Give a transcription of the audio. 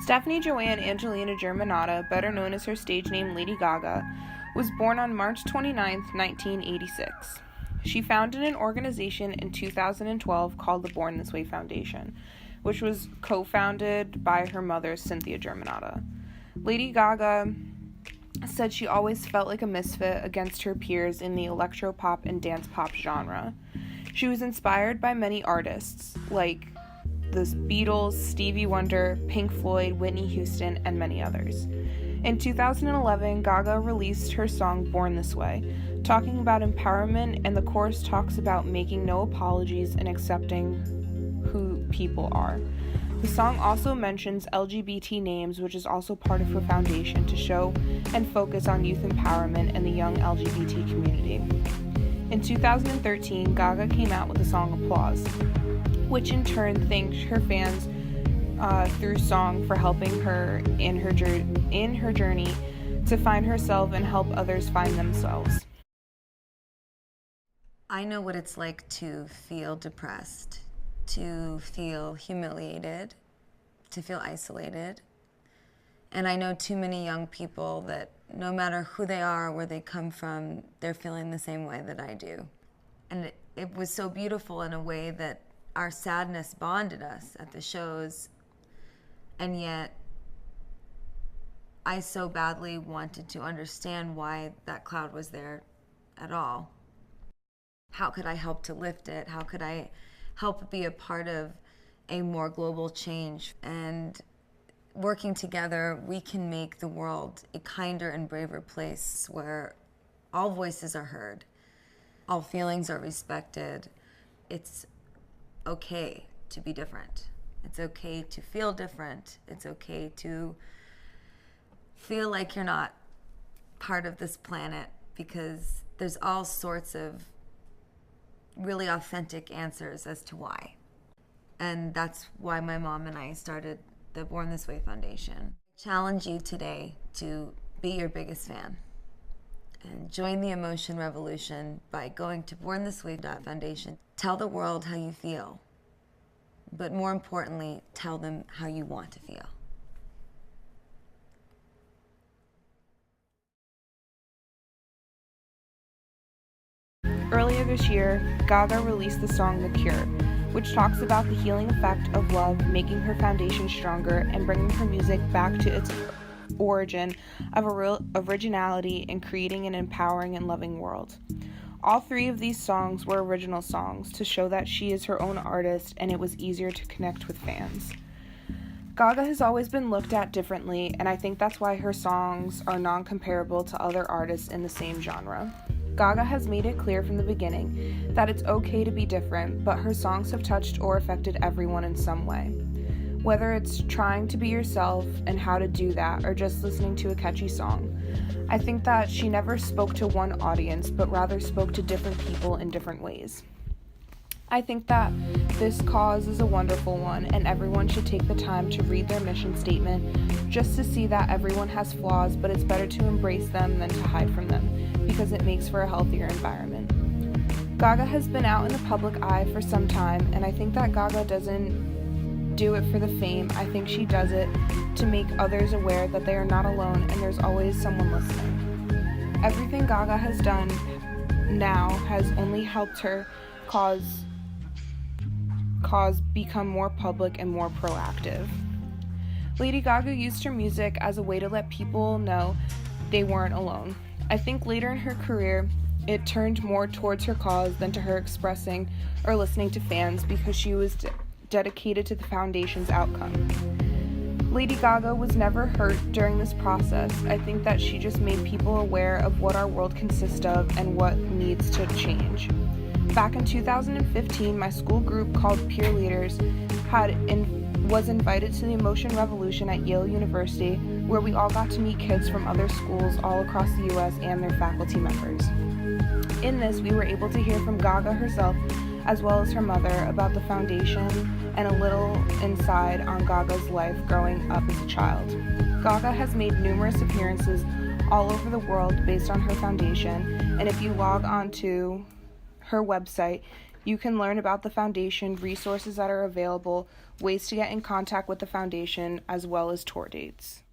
Stephanie Joanne Angelina Germanotta, better known as her stage name Lady Gaga, was born on March 29, 1986. She founded an organization in 2012 called the Born This Way Foundation, which was co-founded by her mother, Cynthia Germanotta. Lady Gaga said she always felt like a misfit against her peers in the electropop and dance pop genre. She was inspired by many artists, like the Beatles, Stevie Wonder, Pink Floyd, Whitney Houston, and many others. In 2011, Gaga released her song Born This Way, talking about empowerment, and the chorus talks about making no apologies and accepting who people are. The song also mentions LGBT names, which is also part of her foundation to show and focus on youth empowerment and the young LGBT community. In 2013, Gaga came out with the song Applause, which in turn thanked her fans through song for helping her in her journey to find herself and help others find themselves. I know what it's like to feel depressed, to feel humiliated, to feel isolated. And I know too many young people that no matter who they are or where they come from, they're feeling the same way that I do. And it was so beautiful in a way that our sadness bonded us at the shows, and yet I so badly wanted to understand why that cloud was there at all. How could I help to lift it? How could I help be a part of a more global change? And working together, we can make the world a kinder and braver place where all voices are heard, all feelings are respected. It's okay to be different. It's okay to feel different. It's okay to feel like you're not part of this planet, because there's all sorts of really authentic answers as to why. And that's why my mom and I started the Born This Way Foundation. I challenge you today to be your biggest fan and join the emotion revolution by going to bornthisway.foundation. Tell the world how you feel, but more importantly, tell them how you want to feel. Earlier this year, Gaga released the song The Cure, which talks about the healing effect of love, making her foundation stronger, and bringing her music back to its origin of originality and creating an empowering and loving world. All three of these songs were original songs to show that she is her own artist and it was easier to connect with fans. Gaga has always been looked at differently, and I think that's why her songs are non-comparable to other artists in the same genre. Gaga has made it clear from the beginning that it's okay to be different, but her songs have touched or affected everyone in some way. Whether it's trying to be yourself and how to do that, or just listening to a catchy song, I think that she never spoke to one audience, but rather spoke to different people in different ways. I think that this cause is a wonderful one, and everyone should take the time to read their mission statement just to see that everyone has flaws, but it's better to embrace them than to hide from them, because it makes for a healthier environment. Gaga has been out in the public eye for some time, and I think that Gaga doesn't do it for the fame. I think she does it to make others aware that they are not alone and there's always someone listening. Everything Gaga has done now has only helped her cause become more public and more proactive. Lady Gaga used her music as a way to let people know they weren't alone. I think later in her career, it turned more towards her cause than to her expressing or listening to fans, because she was dedicated to the foundation's outcome. Lady Gaga was never hurt during this process. I think that she just made people aware of what our world consists of and what needs to change. Back in 2015, my school group called Peer Leaders was invited to the Emotion Revolution at Yale University, where we all got to meet kids from other schools all across the U.S. and their faculty members. In this, we were able to hear from Gaga herself, as well as her mother, about the foundation and a little insight on Gaga's life growing up as a child. Gaga has made numerous appearances all over the world based on her foundation, and if you log on to her website, You can learn about the foundation, resources that are available, ways to get in contact with the foundation, as well as tour dates.